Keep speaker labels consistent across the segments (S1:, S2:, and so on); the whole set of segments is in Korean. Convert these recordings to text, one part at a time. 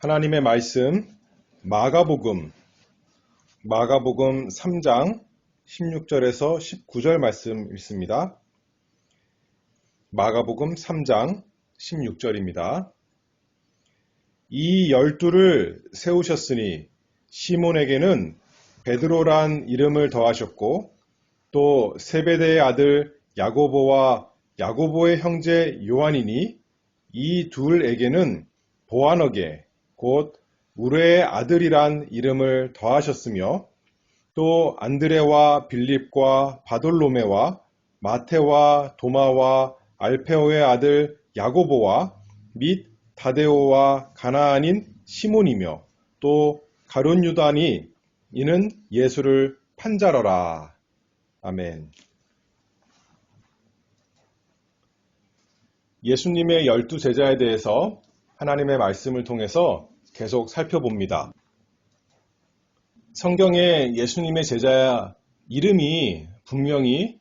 S1: 하나님의 말씀 마가복음 3장 16절에서 19절 말씀 읽습니다. 마가복음 3장 16절입니다. 이 12를 세우셨으니 시몬에게는 베드로란 이름을 더하셨고 또 세베대의 아들 야고보와 야고보의 형제 요한이니 이 둘에게는 보아너게 곧 우레의 아들이란 이름을 더하셨으며 또 안드레와 빌립과 바돌로메와 마테와 도마와 알페오의 아들 야고보와 및 다데오와 가나안인 시몬이며 또 가룟 유다니 이는 예수를 판자러라. 아멘. 예수님의 12제자에 대해서 하나님의 말씀을 통해서 계속 살펴봅니다. 성경에 예수님의 제자 이름이 분명히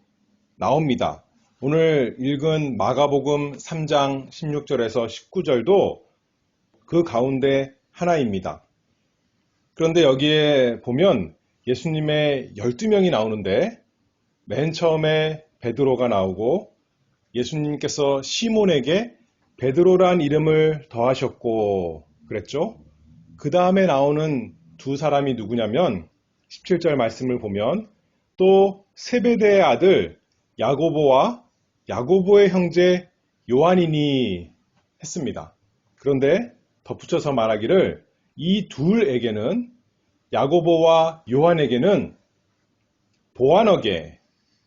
S1: 나옵니다. 오늘 읽은 마가복음 3장 16절에서 19절도 그 가운데 하나입니다. 그런데 여기에 보면 예수님의 12명이 나오는데 맨 처음에 베드로가 나오고 예수님께서 시몬에게 베드로란 이름을 더하셨고 그랬죠. 그 다음에 나오는 두 사람이 누구냐면 17절 말씀을 보면 또 세베대의 아들 야고보와 야고보의 형제 요한이니 했습니다. 그런데 덧붙여서 말하기를 이 둘에게는 야고보와 요한에게는 보아너게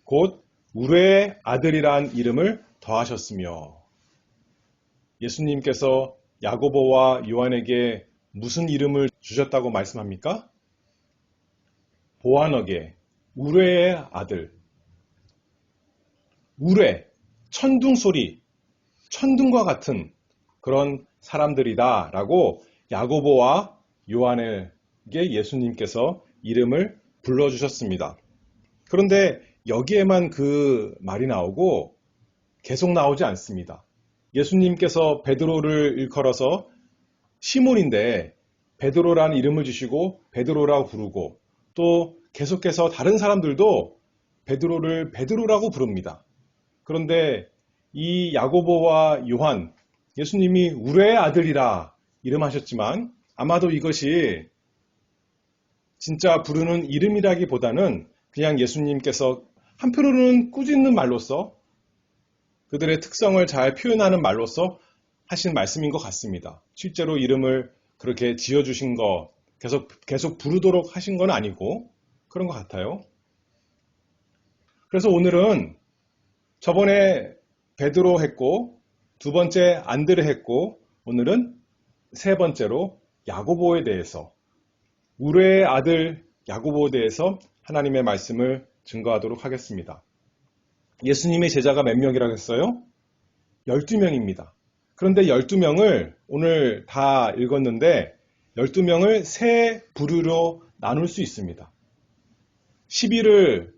S1: 곧 우레의 아들이란 이름을 더하셨으며 예수님께서 야고보와 요한에게 무슨 이름을 주셨다고 말씀합니까? 보아너게, 우레의 아들. 우레, 천둥소리, 천둥과 같은 그런 사람들이다 라고 야고보와 요한에게 예수님께서 이름을 불러주셨습니다. 그런데 여기에만 그 말이 나오고 계속 나오지 않습니다. 예수님께서 베드로를 일컬어서 시몬인데 베드로라는 이름을 주시고 베드로라고 부르고 또 계속해서 다른 사람들도 베드로를 베드로라고 부릅니다. 그런데 이 야고보와 요한, 예수님이 우레의 아들이라 이름하셨지만 아마도 이것이 진짜 부르는 이름이라기보다는 그냥 예수님께서 한편으로는 꾸짖는 말로써 그들의 특성을 잘 표현하는 말로써 하신 말씀인 것 같습니다. 실제로 이름을 그렇게 지어주신 거 계속 부르도록 하신 건 아니고 그런 것 같아요. 그래서 오늘은 저번에 베드로 했고 두 번째 안드레 했고 오늘은 세 번째로 야고보에 대해서 우레의 아들 야고보에 대해서 하나님의 말씀을 증거하도록 하겠습니다. 예수님의 제자가 몇 명이라고 했어요? 12명입니다. 그런데 12명을 오늘 다 읽었는데 12명을 세 부류로 나눌 수 있습니다. 12를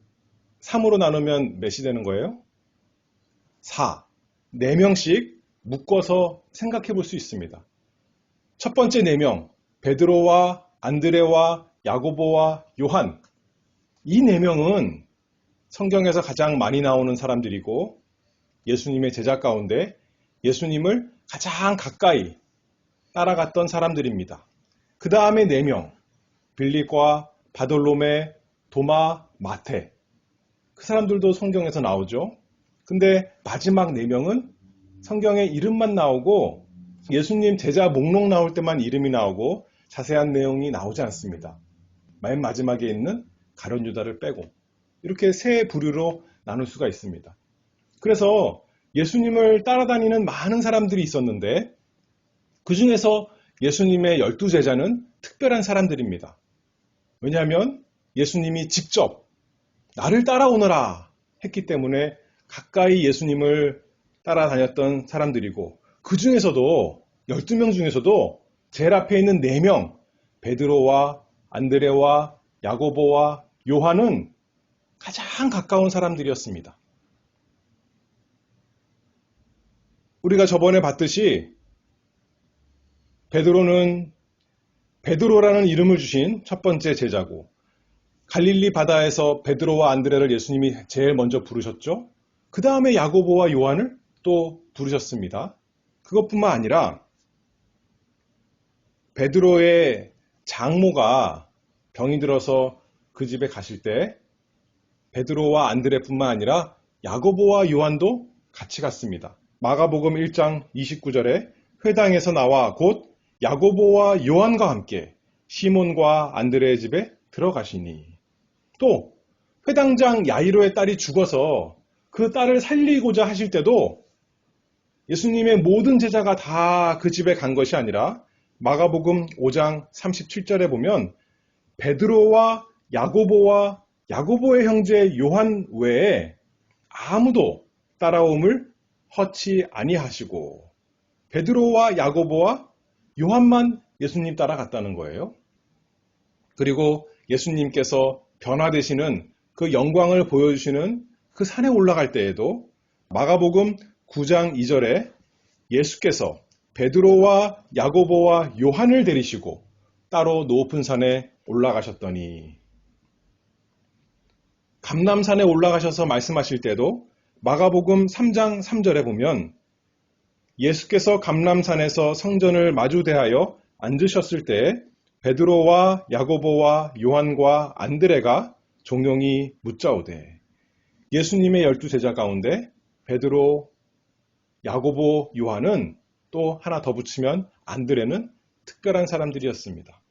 S1: 3으로 나누면 몇이 되는 거예요? 4. 4명씩 묶어서 생각해 볼 수 있습니다. 첫 번째 4명, 베드로와 안드레와 야고보와 요한. 이 4명은 성경에서 가장 많이 나오는 사람들이고 예수님의 제자 가운데 예수님을 가장 가까이 따라갔던 사람들입니다. 그 다음에 4명, 빌립과 바돌로메, 도마, 마테. 그 사람들도 성경에서 나오죠. 근데 마지막 4명은 성경에 이름만 나오고 예수님 제자 목록 나올 때만 이름이 나오고 자세한 내용이 나오지 않습니다. 맨 마지막에 있는 가룟 유다를 빼고 이렇게 세 부류로 나눌 수가 있습니다. 그래서 예수님을 따라다니는 많은 사람들이 있었는데 그 중에서 예수님의 12제자는 특별한 사람들입니다. 왜냐하면 예수님이 직접 나를 따라오너라 했기 때문에 가까이 예수님을 따라다녔던 사람들이고 그 중에서도 12명 중에서도 제일 앞에 있는 4명 베드로와 안드레와 야고보와 요한은 가장 가까운 사람들이었습니다. 우리가 저번에 봤듯이 베드로는 베드로라는 이름을 주신 첫 번째 제자고, 갈릴리 바다에서 베드로와 안드레를 예수님이 제일 먼저 부르셨죠. 그 다음에 야고보와 요한을 또 부르셨습니다. 그것뿐만 아니라 베드로의 장모가 병이 들어서 그 집에 가실 때 베드로와 안드레뿐만 아니라 야고보와 요한도 같이 갔습니다. 마가복음 1장 29절에 회당에서 나와 곧 야고보와 요한과 함께 시몬과 안드레의 집에 들어가시니, 또 회당장 야이로의 딸이 죽어서 그 딸을 살리고자 하실 때도 예수님의 모든 제자가 다 그 집에 간 것이 아니라 마가복음 5장 37절에 보면 베드로와 야고보와 야고보의 형제 요한 외에 아무도 따라옴을 허치 아니하시고 베드로와 야고보와 요한만 예수님 따라갔다는 거예요. 그리고 예수님께서 변화되시는 그 영광을 보여주시는 그 산에 올라갈 때에도 마가복음 9장 2절에 예수께서 베드로와 야고보와 요한을 데리시고 따로 높은 산에 올라가셨더니, 감람산에 올라가셔서 말씀하실 때도 마가복음 3장 3절에 보면 예수께서 감람산에서 성전을 마주대하여 앉으셨을 때 베드로와 야고보와 요한과 안드레가 종용이 묻자오되, 예수님의 12제자 가운데 베드로, 야고보, 요한은 또 하나 더 붙이면 안드레는 특별한 사람들이었습니다.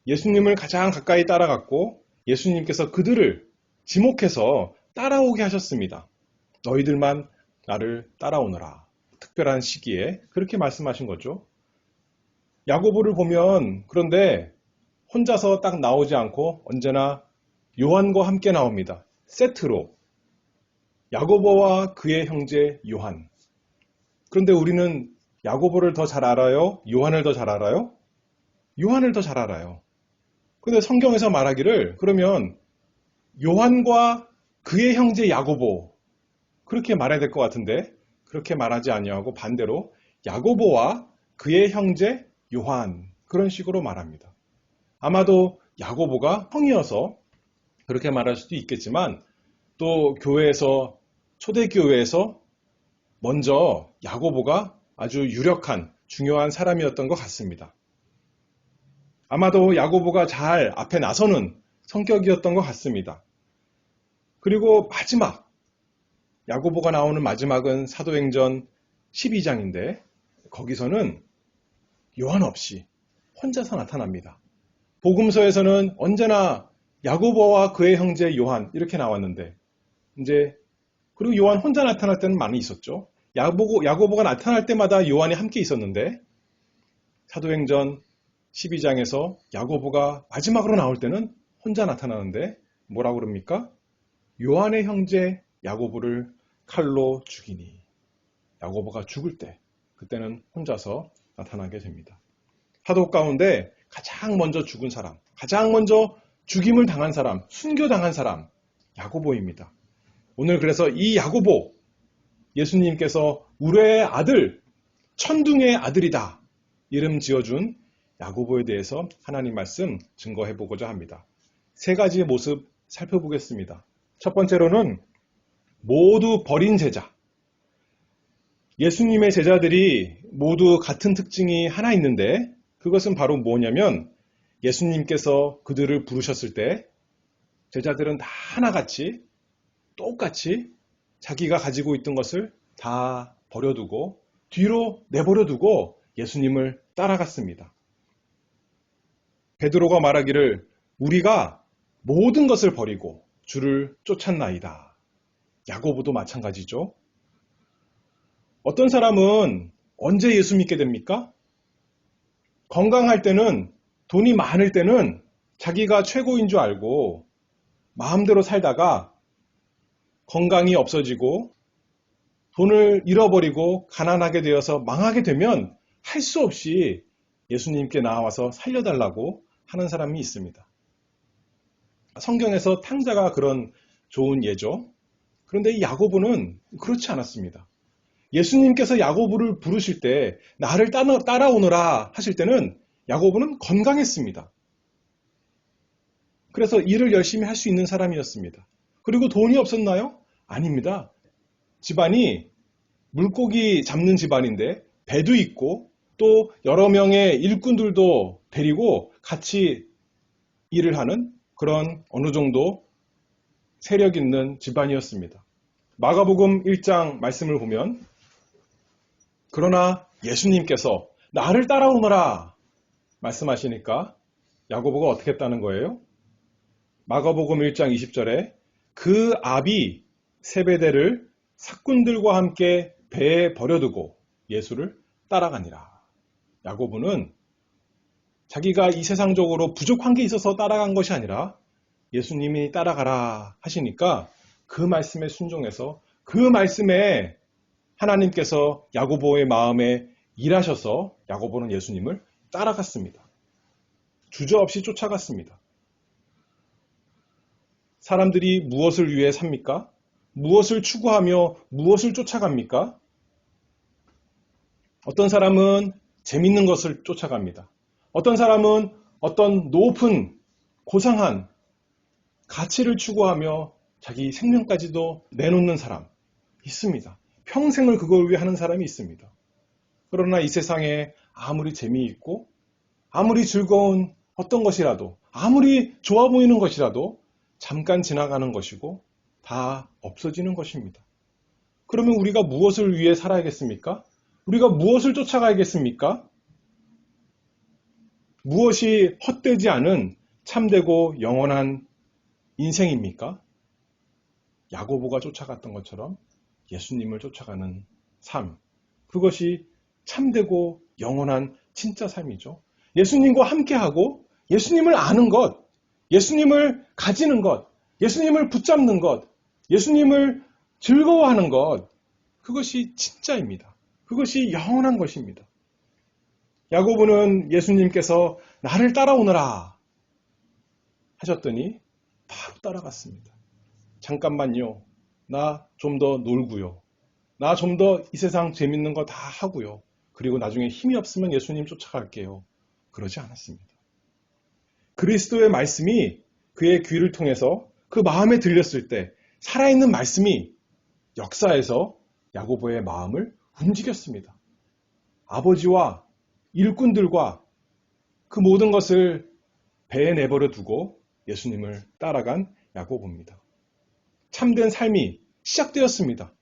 S1: 예수님을 가장 가까이 따라갔고 예수님께서 그들을 지목해서 따라오게 하셨습니다. 너희들만 나를 따라오너라. 특별한 시기에 그렇게 말씀하신 거죠. 야고보를 보면 그런데 혼자서 딱 나오지 않고 언제나 요한과 함께 나옵니다. 세트로. 야고보와 그의 형제 요한. 그런데 우리는 야고보를 더 잘 알아요? 요한을 더 잘 알아요? 요한을 더 잘 알아요. 근데 성경에서 말하기를 그러면 요한과 그의 형제 야고보 그렇게 말해야 될 것 같은데 그렇게 말하지 아니하고 반대로 야고보와 그의 형제 요한 그런 식으로 말합니다. 아마도 야고보가 형이어서 그렇게 말할 수도 있겠지만 또 교회에서 초대교회에서 먼저 야고보가 아주 유력한 중요한 사람이었던 것 같습니다. 아마도 야고보가 잘 앞에 나서는 성격이었던 것 같습니다. 그리고 마지막, 야고보가 나오는 마지막은 사도행전 12장인데 거기서는 요한 없이 혼자서 나타납니다. 복음서에서는 언제나 야고보와 그의 형제 요한 이렇게 나왔는데 그리고 요한 혼자 나타날 때는 많이 있었죠. 야고보가 나타날 때마다 요한이 함께 있었는데 사도행전 12장에서 야고보가 마지막으로 나올 때는 혼자 나타나는데 뭐라고 그럽니까? 요한의 형제 야고보를 칼로 죽이니. 야고보가 죽을 때 그때는 혼자서 나타나게 됩니다. 사도 가운데 가장 먼저 죽은 사람, 가장 먼저 죽임을 당한 사람, 순교당한 사람 야고보입니다. 오늘 그래서 이 야고보 예수님께서 우레의 아들, 천둥의 아들이다 이름 지어준 야고보에 대해서 하나님 말씀 증거해 보고자 합니다. 세 가지의 모습 살펴보겠습니다. 첫 번째로는 모두 버린 제자. 예수님의 제자들이 모두 같은 특징이 하나 있는데 그것은 바로 뭐냐면 예수님께서 그들을 부르셨을 때 제자들은 다 하나같이 똑같이 자기가 가지고 있던 것을 다 버려두고 뒤로 내버려두고 예수님을 따라갔습니다. 베드로가 말하기를 우리가 모든 것을 버리고 주를 쫓았나이다. 야고보도 마찬가지죠. 어떤 사람은 언제 예수 믿게 됩니까? 건강할 때는 돈이 많을 때는 자기가 최고인 줄 알고 마음대로 살다가 건강이 없어지고 돈을 잃어버리고 가난하게 되어서 망하게 되면 할 수 없이 예수님께 나와서 살려달라고 하는 사람이 있습니다. 성경에서 탕자가 그런 좋은 예죠. 그런데 이 야고보는 그렇지 않았습니다. 예수님께서 야고보를 부르실 때 나를 따라오너라 하실 때는 야고보는 건강했습니다. 그래서 일을 열심히 할 수 있는 사람이었습니다. 그리고 돈이 없었나요? 아닙니다. 집안이 물고기 잡는 집안인데 배도 있고 또 여러 명의 일꾼들도 데리고 같이 일을 하는 그런 어느 정도 세력 있는 집안이었습니다. 마가복음 1장 말씀을 보면 그러나 예수님께서 나를 따라오너라 말씀하시니까 야고보가 어떻게 했다는 거예요? 마가복음 1장 20절에 그 아비 세베대를 사꾼들과 함께 배에 버려두고 예수를 따라가니라. 야고보는 자기가 이 세상적으로 부족한 게 있어서 따라간 것이 아니라 예수님이 따라가라 하시니까 그 말씀에 순종해서 그 말씀에 하나님께서 야고보의 마음에 일하셔서 야고보는 예수님을 따라갔습니다. 주저없이 쫓아갔습니다. 사람들이 무엇을 위해 삽니까? 무엇을 추구하며 무엇을 쫓아갑니까? 어떤 사람은 재밌는 것을 쫓아갑니다. 어떤 사람은 어떤 높은 고상한 가치를 추구하며 자기 생명까지도 내놓는 사람 있습니다. 평생을 그걸 위해 하는 사람이 있습니다. 그러나 이 세상에 아무리 재미있고 아무리 즐거운 어떤 것이라도 아무리 좋아 보이는 것이라도 잠깐 지나가는 것이고 다 없어지는 것입니다. 그러면 우리가 무엇을 위해 살아야겠습니까? 우리가 무엇을 쫓아가야겠습니까? 무엇이 헛되지 않은 참되고 영원한 인생입니까? 야고보가 쫓아갔던 것처럼 예수님을 쫓아가는 삶. 그것이 참되고 영원한 진짜 삶이죠. 예수님과 함께하고 예수님을 아는 것, 예수님을 가지는 것, 예수님을 붙잡는 것, 예수님을 즐거워하는 것, 그것이 진짜입니다. 그것이 영원한 것입니다. 야고보는 예수님께서 나를 따라오너라 하셨더니 바로 따라갔습니다. 잠깐만요. 나 좀 더 놀고요. 나 좀 더 이 세상 재밌는 거 다 하고요. 그리고 나중에 힘이 없으면 예수님 쫓아갈게요. 그러지 않았습니다. 그리스도의 말씀이 그의 귀를 통해서 그 마음에 들렸을 때 살아있는 말씀이 역사에서 야고보의 마음을 움직였습니다. 아버지와 일꾼들과 그 모든 것을 배에 내버려 두고 예수님을 따라간 야고보입니다. 참된 삶이 시작되었습니다.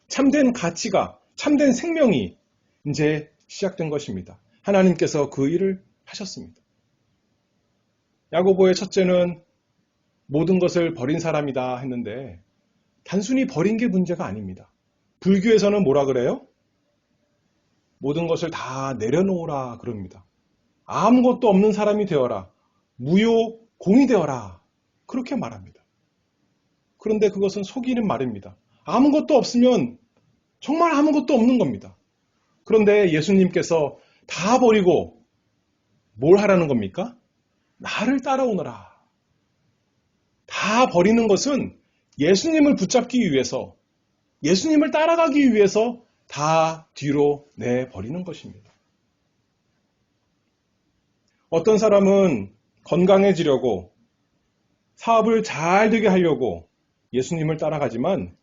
S1: 참된 가치가, 참된 생명이 이제 시작된 것입니다. 하나님께서 그 일을 하셨습니다. 야고보의 첫째는 모든 것을 버린 사람이다 했는데 단순히 버린 게 문제가 아닙니다. 불교에서는 뭐라 그래요? 모든 것을 다 내려놓으라 그럽니다. 아무것도 없는 사람이 되어라. 무효공이 되어라. 그렇게 말합니다. 그런데 그것은 속이는 말입니다. 아무것도 없으면 정말 아무것도 없는 겁니다. 그런데 예수님께서 다 버리고 뭘 하라는 겁니까? 나를 따라오너라. 다 버리는 것은 예수님을 붙잡기 위해서, 예수님을 따라가기 위해서 다 뒤로 내버리는 것입니다. 어떤 사람은 건강해지려고 사업을 잘 되게 하려고 예수님을 따라가지만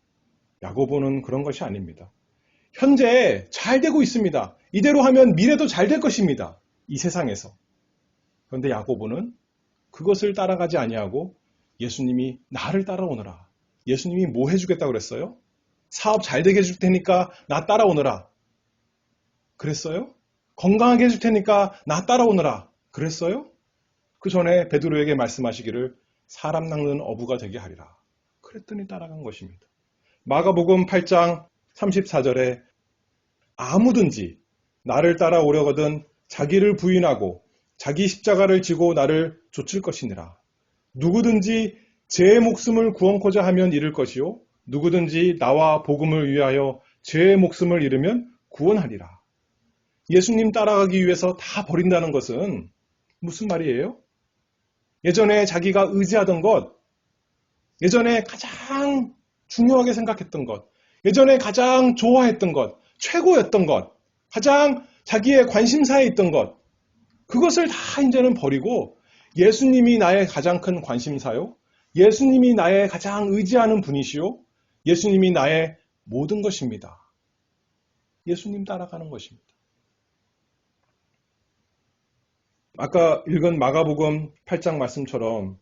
S1: 야고보는 그런 것이 아닙니다. 현재 잘 되고 있습니다. 이대로 하면 미래도 잘 될 것입니다. 이 세상에서. 그런데 야고보는 그것을 따라가지 아니하고 예수님이 나를 따라오너라. 예수님이 뭐 해주겠다고 그랬어요? 사업 잘 되게 해줄 테니까 나 따라오너라. 그랬어요? 건강하게 해줄 테니까 나 따라오너라. 그랬어요? 그 전에 베드로에게 말씀하시기를 사람 낚는 어부가 되게 하리라. 그랬더니 따라간 것입니다. 마가복음 8장 34절에 아무든지 나를 따라오려거든 자기를 부인하고 자기 십자가를 지고 나를 좇을 것이니라. 누구든지 제 목숨을 구원코자 하면 잃을 것이요 누구든지 나와 복음을 위하여 제 목숨을 잃으면 구원하리라. 예수님 따라가기 위해서 다 버린다는 것은 무슨 말이에요? 예전에 자기가 의지하던 것, 예전에 가장 중요하게 생각했던 것, 예전에 가장 좋아했던 것, 최고였던 것, 가장 자기의 관심사에 있던 것, 그것을 다 이제는 버리고 예수님이 나의 가장 큰 관심사요. 예수님이 나의 가장 의지하는 분이시요. 예수님이 나의 모든 것입니다. 예수님 따라가는 것입니다. 아까 읽은 마가복음 8장 말씀처럼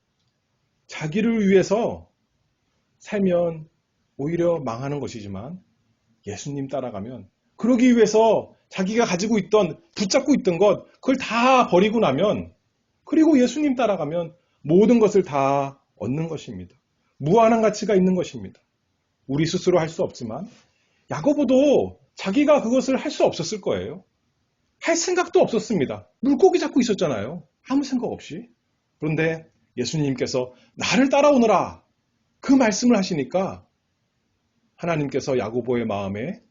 S1: 자기를 위해서 살면 오히려 망하는 것이지만 예수님 따라가면 그러기 위해서 자기가 가지고 있던 붙잡고 있던 것 그걸 다 버리고 나면 그리고 예수님 따라가면 모든 것을 다 얻는 것입니다. 무한한 가치가 있는 것입니다. 우리 스스로 할 수 없지만 야고보도 자기가 그것을 할 수 없었을 거예요. 할 생각도 없었습니다. 물고기 잡고 있었잖아요. 아무 생각 없이. 그런데 예수님께서 나를 따라오너라 그 말씀을 하시니까 하나님께서 야고보의 마음에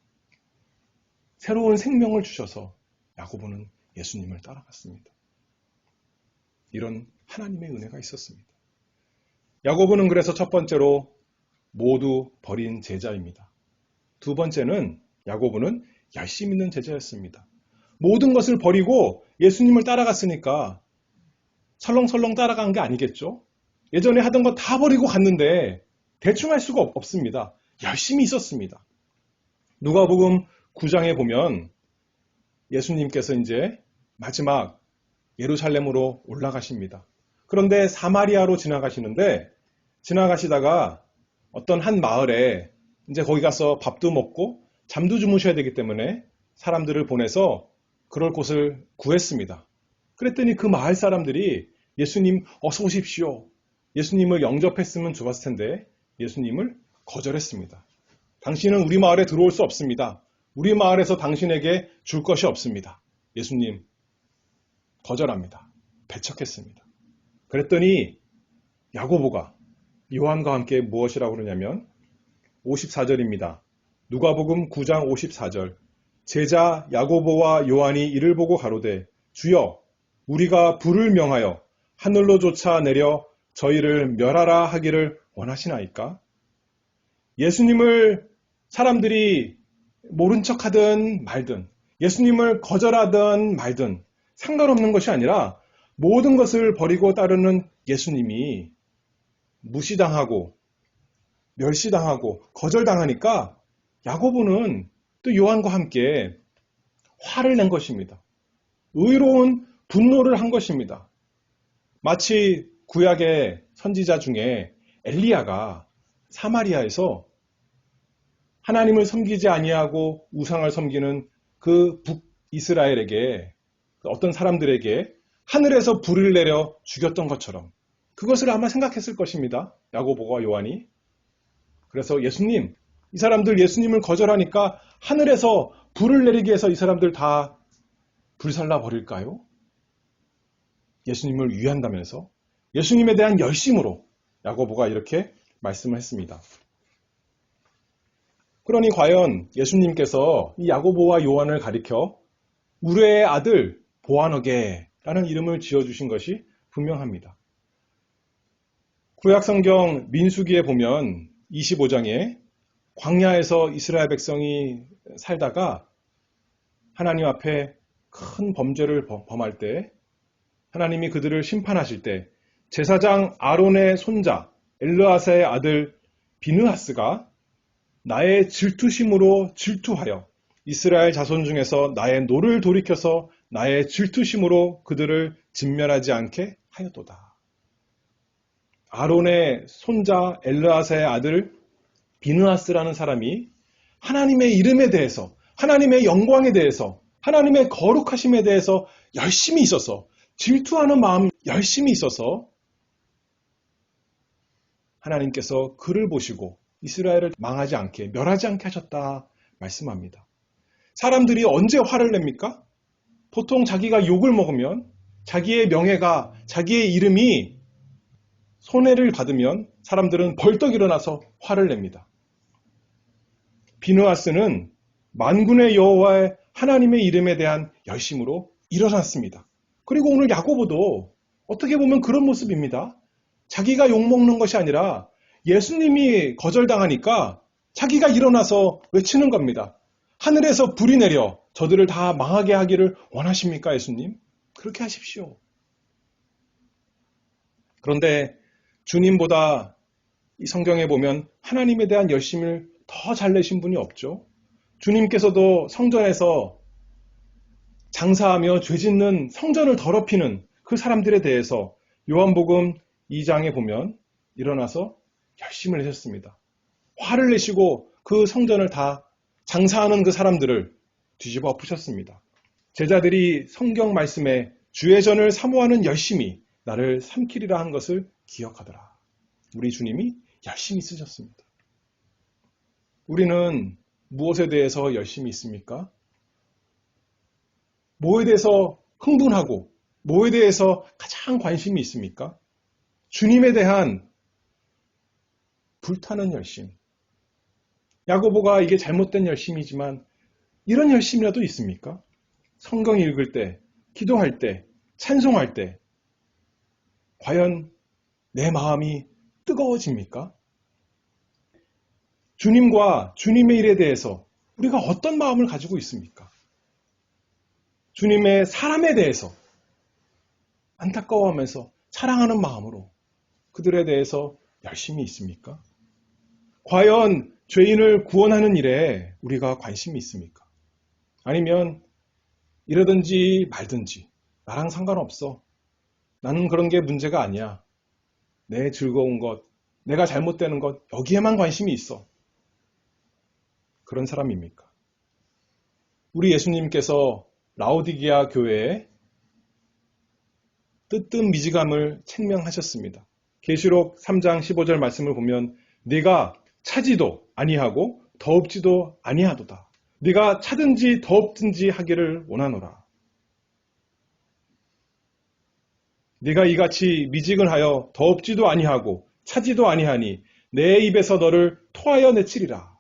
S1: 새로운 생명을 주셔서 야고보는 예수님을 따라갔습니다. 이런 하나님의 은혜가 있었습니다. 야고보는 그래서 첫 번째로 모두 버린 제자입니다. 두 번째는 야고보는 열심 있는 제자였습니다. 모든 것을 버리고 예수님을 따라갔으니까 설렁설렁 따라간 게 아니겠죠? 예전에 하던 거 다 버리고 갔는데 대충 할 수가 없습니다. 열심히 있었습니다. 누가복음 9장에 보면 예수님께서 이제 마지막 예루살렘으로 올라가십니다. 그런데 사마리아로 지나가시는데 지나가시다가 어떤 한 마을에 이제 거기 가서 밥도 먹고 잠도 주무셔야 되기 때문에 사람들을 보내서 그럴 곳을 구했습니다. 그랬더니 그 마을 사람들이 예수님 어서 오십시오. 예수님을 영접했으면 좋았을 텐데 예수님을 거절했습니다. 당신은 우리 마을에 들어올 수 없습니다. 우리 마을에서 당신에게 줄 것이 없습니다. 예수님 거절합니다. 배척했습니다. 그랬더니 야고보가 요한과 함께 무엇이라고 그러냐면 54절입니다. 누가복음 9장 54절 제자 야고보와 요한이 이를 보고 가로되 주여 우리가 불을 명하여 하늘로 쫓아 내려 저희를 멸하라 하기를 원하시나이까? 예수님을 사람들이 모른 척하든 말든 예수님을 거절하든 말든 상관없는 것이 아니라 모든 것을 버리고 따르는 예수님이 무시당하고 멸시당하고 거절당하니까 야고보는 또 요한과 함께 화를 낸 것입니다. 의로운 분노를 한 것입니다. 마치 구약의 선지자 중에 엘리야가 사마리아에서 하나님을 섬기지 아니하고 우상을 섬기는 그 북이스라엘에게 어떤 사람들에게 하늘에서 불을 내려 죽였던 것처럼 그것을 아마 생각했을 것입니다. 야고보와 요한이. 그래서 예수님, 이 사람들 예수님을 거절하니까 하늘에서 불을 내리게 해서 이 사람들 다 불살라 버릴까요? 예수님을 위한다면서 예수님에 대한 열심으로 야고보가 이렇게 말씀을 했습니다. 그러니 과연 예수님께서 이 야고보와 요한을 가리켜 우레의 아들 보아너게라는 이름을 지어주신 것이 분명합니다. 구약성경 민수기에 보면 25장에 광야에서 이스라엘 백성이 살다가 하나님 앞에 큰 범죄를 범할 때 하나님이 그들을 심판하실 때 제사장 아론의 손자 엘르아사의 아들 비느하스가 나의 질투심으로 질투하여 이스라엘 자손 중에서 나의 노를 돌이켜서 나의 질투심으로 그들을 진멸하지 않게 하였도다. 아론의 손자 엘르아사의 아들 비느하스라는 사람이 하나님의 이름에 대해서 하나님의 영광에 대해서 하나님의 거룩하심에 대해서 열심히 있어서 질투하는 마음이 열심히 있어서 하나님께서 그를 보시고 이스라엘을 망하지 않게 멸하지 않게 하셨다 말씀합니다. 사람들이 언제 화를 냅니까? 보통 자기가 욕을 먹으면 자기의 명예가 자기의 이름이 손해를 받으면 사람들은 벌떡 일어나서 화를 냅니다. 비느하스는 만군의 여호와의 하나님의 이름에 대한 열심으로 일어났습니다. 그리고 오늘 야고보도 어떻게 보면 그런 모습입니다. 자기가 욕먹는 것이 아니라 예수님이 거절당하니까 자기가 일어나서 외치는 겁니다. 하늘에서 불이 내려 저들을 다 망하게 하기를 원하십니까, 예수님? 그렇게 하십시오. 그런데 주님보다 이 성경에 보면 하나님에 대한 열심을 더 잘 내신 분이 없죠. 주님께서도 성전에서 장사하며 죄 짓는 성전을 더럽히는 그 사람들에 대해서 요한복음 2장에 보면 일어나서 열심을 내셨습니다. 화를 내시고 그 성전을 다 장사하는 그 사람들을 뒤집어 엎으셨습니다. 제자들이 성경 말씀에 주의 전을 사모하는 열심이 나를 삼키리라 한 것을 기억하더라. 우리 주님이 열심히 쓰셨습니다. 우리는 무엇에 대해서 열심히 있습니까? 뭐에 대해서 흥분하고 뭐에 대해서 가장 관심이 있습니까? 주님에 대한 불타는 열심. 야고보가 이게 잘못된 열심이지만 이런 열심이라도 있습니까? 성경 읽을 때, 기도할 때, 찬송할 때 과연 내 마음이 뜨거워집니까? 주님과 주님의 일에 대해서 우리가 어떤 마음을 가지고 있습니까? 주님의 사람에 대해서 안타까워하면서 사랑하는 마음으로 그들에 대해서 열심히 있습니까? 과연 죄인을 구원하는 일에 우리가 관심이 있습니까? 아니면 이러든지 말든지 나랑 상관없어. 나는 그런 게 문제가 아니야. 내 즐거운 것, 내가 잘못되는 것 여기에만 관심이 있어. 그런 사람입니까? 우리 예수님께서 라오디게아 교회에 뜨뜻 미지감을 책명하셨습니다. 계시록 3장 15절 말씀을 보면 네가 차지도 아니하고 더웁지도 아니하도다. 네가 차든지 더웁든지 하기를 원하노라. 네가 이같이 미지근하여 더웁지도 아니하고 차지도 아니하니 내 입에서 너를 토하여 내치리라.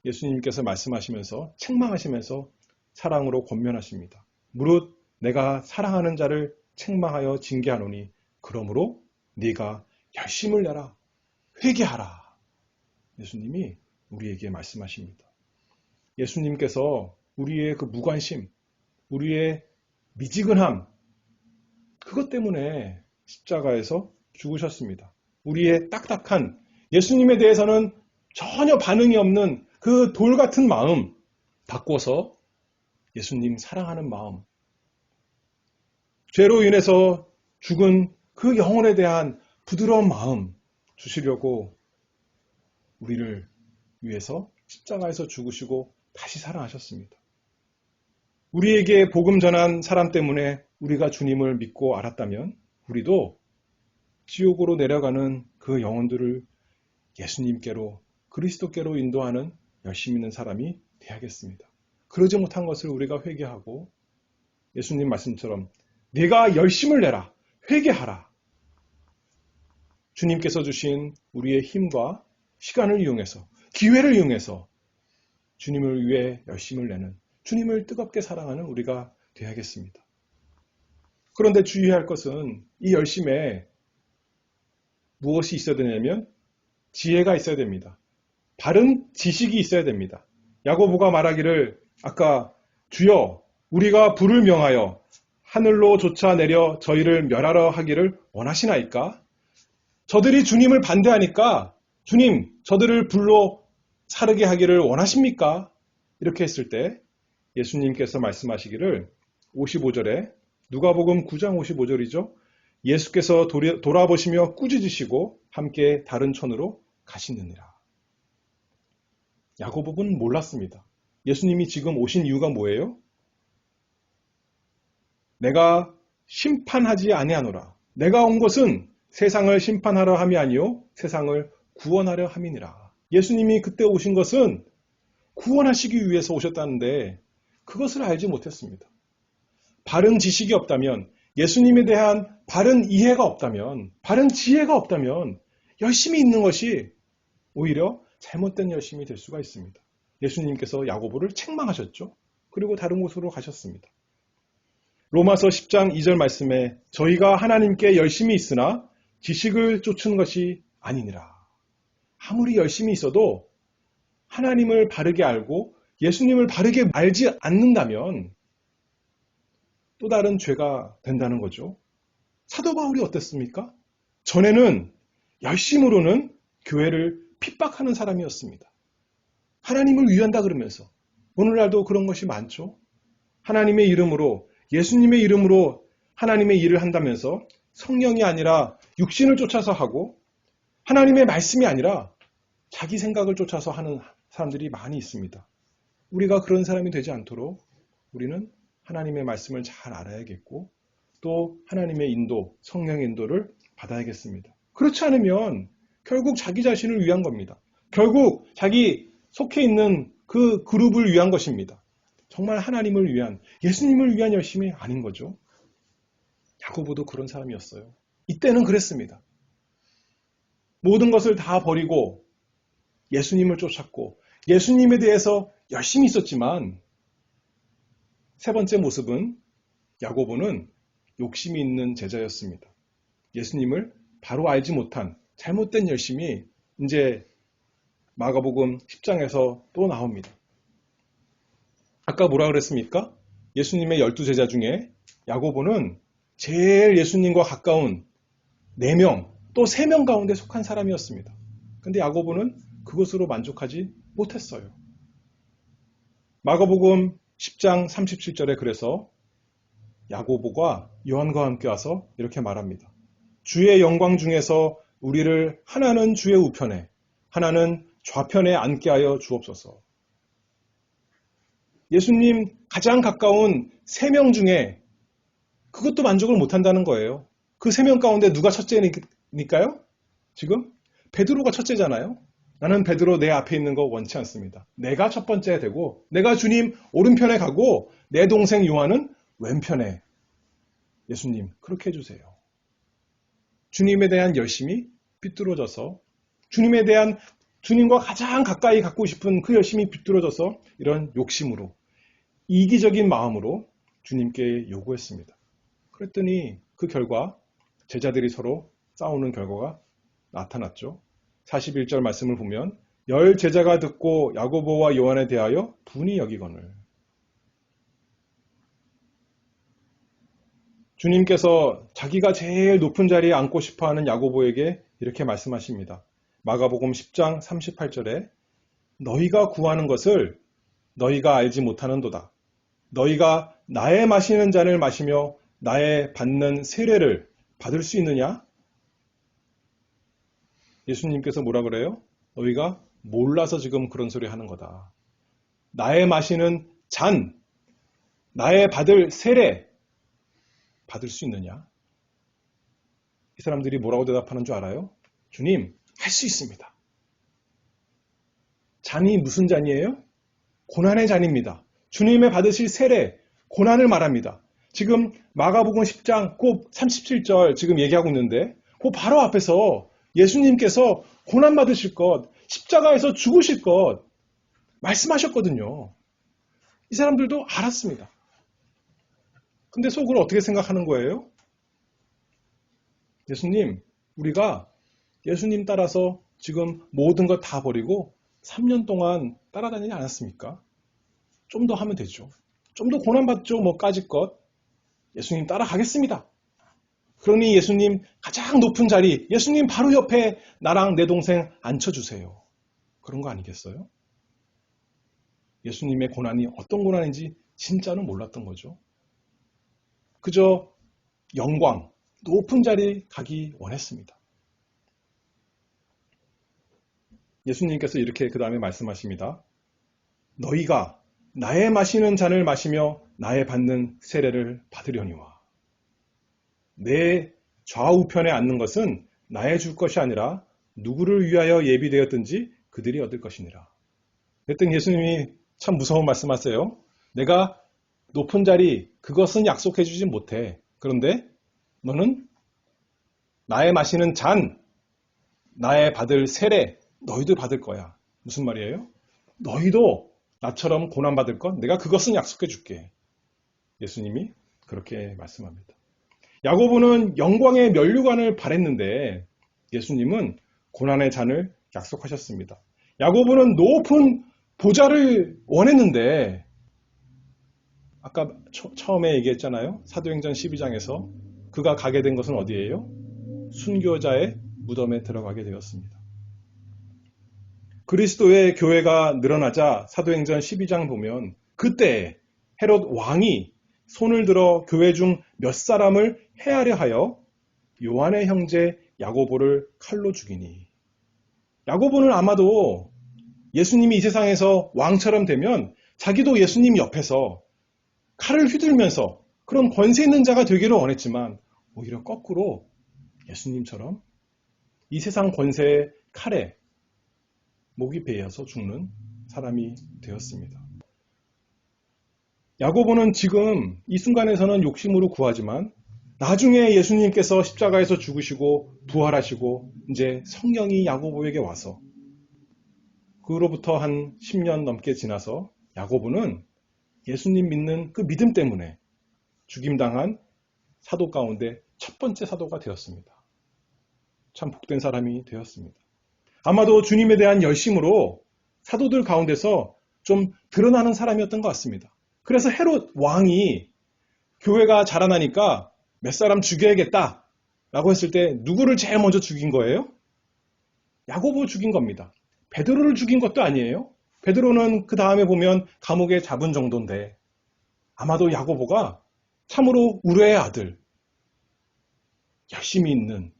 S1: 예수님께서 말씀하시면서 책망하시면서 사랑으로 권면하십니다. 무릇 내가 사랑하는 자를 책망하여 징계하노니 그러므로 네가 열심을 내라. 회개하라. 예수님이 우리에게 말씀하십니다. 예수님께서 우리의 그 무관심, 우리의 미지근함, 그것 때문에 십자가에서 죽으셨습니다. 우리의 딱딱한 예수님에 대해서는 전혀 반응이 없는 그 돌 같은 마음 바꿔서 예수님 사랑하는 마음, 죄로 인해서 죽은 그 영혼에 대한 부드러운 마음 주시려고 우리를 위해서 십자가에서 죽으시고 다시 살아나셨습니다. 우리에게 복음 전한 사람 때문에 우리가 주님을 믿고 알았다면 우리도 지옥으로 내려가는 그 영혼들을 예수님께로 그리스도께로 인도하는 열심 있는 사람이 되어야겠습니다. 그러지 못한 것을 우리가 회개하고 예수님 말씀처럼 네가 열심을 내라. 회개하라. 주님께서 주신 우리의 힘과 시간을 이용해서 기회를 이용해서 주님을 위해 열심을 내는 주님을 뜨겁게 사랑하는 우리가 되어야겠습니다. 그런데 주의해야 할 것은 이 열심에 무엇이 있어야 되냐면 지혜가 있어야 됩니다. 바른 지식이 있어야 됩니다. 야고보가 말하기를 아까 주여 우리가 불을 명하여 하늘로 쫓아내려 저희를 멸하러 하기를 원하시나이까? 저들이 주님을 반대하니까 주님 저들을 불로 사르게 하기를 원하십니까? 이렇게 했을 때 예수님께서 말씀하시기를 55절에 누가복음 9장 55절이죠. 예수께서 돌아보시며 꾸짖으시고 함께 다른 촌으로 가시느니라. 야고보는 몰랐습니다. 예수님이 지금 오신 이유가 뭐예요? 내가 심판하지 아니하노라. 내가 온 것은 세상을 심판하려 함이 아니요 세상을 구원하려 함이니라. 예수님이 그때 오신 것은 구원하시기 위해서 오셨다는데 그것을 알지 못했습니다. 바른 지식이 없다면 예수님에 대한 바른 이해가 없다면 바른 지혜가 없다면 열심히 있는 것이 오히려 잘못된 열심이 될 수가 있습니다. 예수님께서 야고보를 책망하셨죠. 그리고 다른 곳으로 가셨습니다. 로마서 10장 2절 말씀에 저희가 하나님께 열심히 있으나 지식을 쫓은 것이 아니니라. 아무리 열심히 있어도 하나님을 바르게 알고 예수님을 바르게 알지 않는다면 또 다른 죄가 된다는 거죠. 사도 바울이 어땠습니까? 전에는 열심으로는 교회를 핍박하는 사람이었습니다. 하나님을 위한다 그러면서. 오늘날도 그런 것이 많죠. 하나님의 이름으로, 예수님의 이름으로 하나님의 일을 한다면서 성령이 아니라 육신을 쫓아서 하고 하나님의 말씀이 아니라 자기 생각을 쫓아서 하는 사람들이 많이 있습니다. 우리가 그런 사람이 되지 않도록 우리는 하나님의 말씀을 잘 알아야겠고 또 하나님의 인도, 성령의 인도를 받아야겠습니다. 그렇지 않으면 결국 자기 자신을 위한 겁니다. 결국 자기 속해 있는 그 그룹을 위한 것입니다. 정말 하나님을 위한, 예수님을 위한 열심이 아닌 거죠. 야고보도 그런 사람이었어요. 이때는 그랬습니다. 모든 것을 다 버리고 예수님을 쫓았고 예수님에 대해서 열심히 있었지만 세 번째 모습은 야고보는 욕심이 있는 제자였습니다. 예수님을 바로 알지 못한 잘못된 열심이 이제 마가복음 10장에서 또 나옵니다. 아까 뭐라 그랬습니까? 예수님의 12제자 중에 야고보는 제일 예수님과 가까운 4명, 또 3명 가운데 속한 사람이었습니다. 근데 야고보는 그것으로 만족하지 못했어요. 마가복음 10장 37절에 그래서 야고보가 요한과 함께 와서 이렇게 말합니다. 주의 영광 중에서 우리를 하나는 주의 우편에, 하나는 좌편에 앉게 하여 주옵소서. 예수님 가장 가까운 3명 중에 그것도 만족을 못한다는 거예요. 그 3명 가운데 누가 첫째니까요? 지금? 베드로가 첫째잖아요. 나는 베드로 내 앞에 있는 거 원치 않습니다. 내가 첫 번째 되고 내가 주님 오른편에 가고 내 동생 요한은 왼편에. 예수님 그렇게 해주세요. 주님에 대한 열심이 비뚤어져서 주님에 대한 주님과 가장 가까이 갖고 싶은 그 열심이 비뚤어져서 이런 욕심으로 이기적인 마음으로 주님께 요구했습니다. 그랬더니 그 결과 제자들이 서로 싸우는 결과가 나타났죠. 41절 말씀을 보면 10 제자가 듣고 야고보와 요한에 대하여 분이 여기거늘. 주님께서 자기가 제일 높은 자리에 앉고 싶어하는 야고보에게 이렇게 말씀하십니다. 마가복음 10장 38절에 너희가 구하는 것을 너희가 알지 못하는도다. 너희가 나의 마시는 잔을 마시며 나의 받는 세례를 받을 수 있느냐? 예수님께서 뭐라 그래요? 너희가 몰라서 지금 그런 소리 하는 거다. 나의 마시는 잔, 나의 받을 세례 받을 수 있느냐? 이 사람들이 뭐라고 대답하는 줄 알아요? 주님, 할 수 있습니다. 잔이 무슨 잔이에요? 고난의 잔입니다. 주님의 받으실 세례, 고난을 말합니다. 지금 마가복음 10장 꼭 37절 지금 얘기하고 있는데 그 바로 앞에서 예수님께서 고난 받으실 것, 십자가에서 죽으실 것 말씀하셨거든요. 이 사람들도 알았습니다. 근데 속으로 어떻게 생각하는 거예요? 예수님, 우리가 예수님 따라서 지금 모든 것 다 버리고 3년 동안 따라다니지 않았습니까? 좀 더 하면 되죠. 좀 더 고난받죠, 까짓 것. 예수님 따라가겠습니다. 그러니 예수님 가장 높은 자리, 예수님 바로 옆에 나랑 내 동생 앉혀주세요. 그런 거 아니겠어요? 예수님의 고난이 어떤 고난인지 진짜는 몰랐던 거죠. 그저 영광, 높은 자리에 가기 원했습니다. 예수님께서 이렇게 그 다음에 말씀하십니다. 너희가 나의 마시는 잔을 마시며 나의 받는 세례를 받으려니와. 내 좌우편에 앉는 것은 나의 줄 것이 아니라 누구를 위하여 예비되었든지 그들이 얻을 것이니라. 그랬더니 예수님이 참 무서운 말씀하세요. 내가 높은 자리 그것은 약속해 주지 못해. 그런데 너는 나의 마시는 잔, 나의 받을 세례 너희도 받을 거야. 무슨 말이에요? 너희도 나처럼 고난받을 것 내가 그것은 약속해 줄게. 예수님이 그렇게 말씀합니다. 야고보는 영광의 면류관을 바랬는데 예수님은 고난의 잔을 약속하셨습니다. 야고보는 높은 보좌를 원했는데 아까 처음에 얘기했잖아요. 사도행전 12장에서 그가 가게 된 것은 어디예요? 순교자의 무덤에 들어가게 되었습니다. 그리스도의 교회가 늘어나자 사도행전 12장 보면 그때 헤롯 왕이 손을 들어 교회 중 몇 사람을 해하려 하여 요한의 형제 야고보를 칼로 죽이니. 야고보는 아마도 예수님이 이 세상에서 왕처럼 되면 자기도 예수님 옆에서 칼을 휘둘면서 그런 권세 있는 자가 되기를 원했지만 오히려 거꾸로 예수님처럼 이 세상 권세의 칼에 목이 베어서 죽는 사람이 되었습니다. 야고보는 지금 이 순간에서는 욕심으로 구하지만 나중에 예수님께서 십자가에서 죽으시고 부활하시고 이제 성령이 야고보에게 와서 그로부터 한 10년 넘게 지나서 야고보는 예수님 믿는 그 믿음 때문에 죽임당한 사도 가운데 첫 번째 사도가 되었습니다. 참 복된 사람이 되었습니다. 아마도 주님에 대한 열심으로 사도들 가운데서 좀 드러나는 사람이었던 것 같습니다. 그래서 헤롯 왕이 교회가 자라나니까 몇 사람 죽여야겠다 라고 했을 때 누구를 제일 먼저 죽인 거예요? 야고보 죽인 겁니다. 베드로를 죽인 것도 아니에요. 베드로는 그 다음에 보면 감옥에 잡은 정도인데 아마도 야고보가 참으로 우레의 아들, 열심히 있는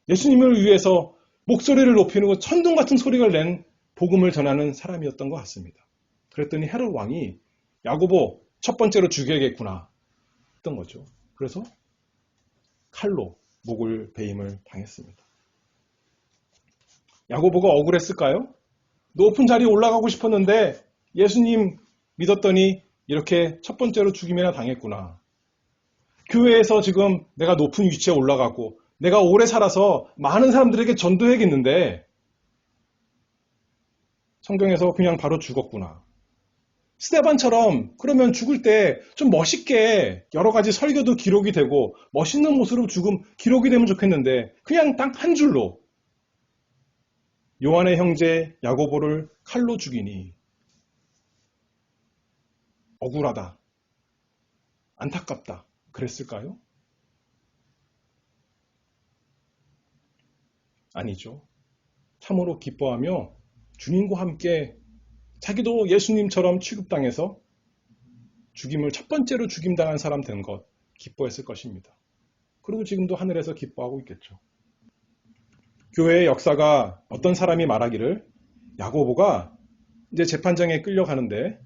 S1: 예수님을 위해서 목소리를 높이는 천둥 같은 소리를 낸 복음을 전하는 사람이었던 것 같습니다. 그랬더니 헤롯 왕이 야고보 첫 번째로 죽여야겠구나 했던 거죠. 그래서 칼로 목을 베임을 당했습니다. 야고보가 억울했을까요? 높은 자리에 올라가고 싶었는데 예수님 믿었더니 이렇게 첫 번째로 죽임이나 당했구나. 교회에서 지금 내가 높은 위치에 올라가고 내가 오래 살아서 많은 사람들에게 전도해야겠는데 성경에서 그냥 바로 죽었구나. 스데반처럼 그러면 죽을 때 좀 멋있게 여러 가지 설교도 기록이 되고 멋있는 모습으로 죽음 기록이 되면 좋겠는데 그냥 딱 한 줄로 요한의 형제 야고보를 칼로 죽이니 억울하다, 안타깝다 그랬을까요? 아니죠. 참으로 기뻐하며 주님과 함께 자기도 예수님처럼 취급당해서 죽임을 첫 번째로 죽임당한 사람 된 것 기뻐했을 것입니다. 그리고 지금도 하늘에서 기뻐하고 있겠죠. 교회의 역사가 어떤 사람이 말하기를 야고보가 이제 재판장에 끌려가는데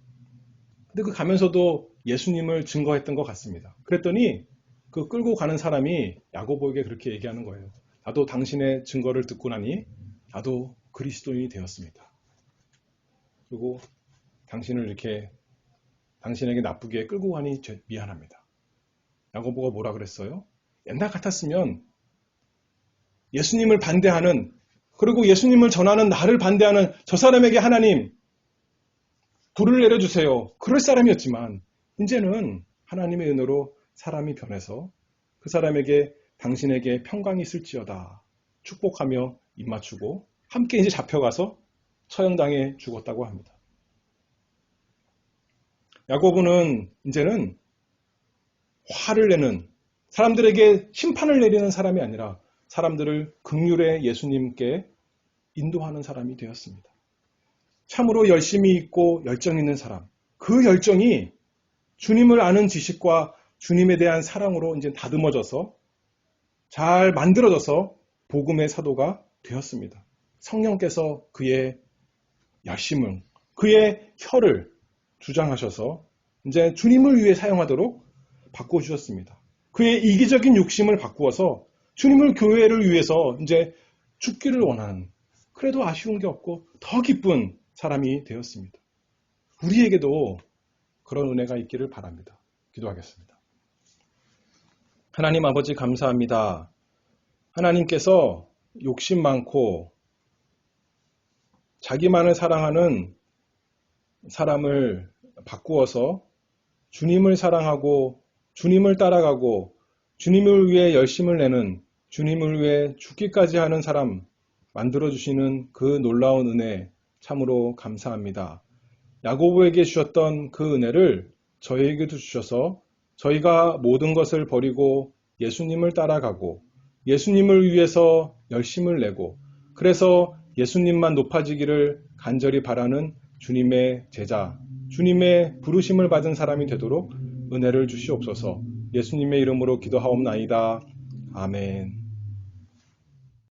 S1: 근데 그 가면서도 예수님을 증거했던 것 같습니다. 그랬더니 그 끌고 가는 사람이 야고보에게 그렇게 얘기하는 거예요. 나도 당신의 증거를 듣고 나니 나도 그리스도인이 되었습니다. 그리고 당신을 이렇게 당신에게 나쁘게 끌고 가니 미안합니다. 야고보가 뭐라 그랬어요? 옛날 같았으면 예수님을 반대하는 그리고 예수님을 전하는 나를 반대하는 저 사람에게 하나님 불을 내려주세요. 그럴 사람이었지만 이제는 하나님의 은혜로 사람이 변해서 그 사람에게 당신에게 평강이 있을지어다 축복하며 입맞추고 함께 이제 잡혀가서 처형당해 죽었다고 합니다. 야고보는 이제는 화를 내는 사람들에게 심판을 내리는 사람이 아니라 사람들을 긍휼의 예수님께 인도하는 사람이 되었습니다. 참으로 열심히 있고 열정 있는 사람. 그 열정이 주님을 아는 지식과 주님에 대한 사랑으로 이제 다듬어져서 잘 만들어져서 복음의 사도가 되었습니다. 성령께서 그의 열심을, 그의 혀를 주장하셔서 이제 주님을 위해 사용하도록 바꿔주셨습니다. 그의 이기적인 욕심을 바꾸어서 주님을 교회를 위해서 이제 죽기를 원하는 그래도 아쉬운 게 없고 더 기쁜 사람이 되었습니다. 우리에게도 그런 은혜가 있기를 바랍니다. 기도하겠습니다. 하나님 아버지 감사합니다. 하나님께서 욕심 많고 자기만을 사랑하는 사람을 바꾸어서 주님을 사랑하고 주님을 따라가고 주님을 위해 열심을 내는 주님을 위해 죽기까지 하는 사람 만들어주시는 그 놀라운 은혜 참으로 감사합니다. 야고보에게 주셨던 그 은혜를 저희에게도 주셔서 저희가 모든 것을 버리고 예수님을 따라가고 예수님을 위해서 열심을 내고 그래서 예수님만 높아지기를 간절히 바라는 주님의 제자, 주님의 부르심을 받은 사람이 되도록 은혜를 주시옵소서. 예수님의 이름으로 기도하옵나이다. 아멘.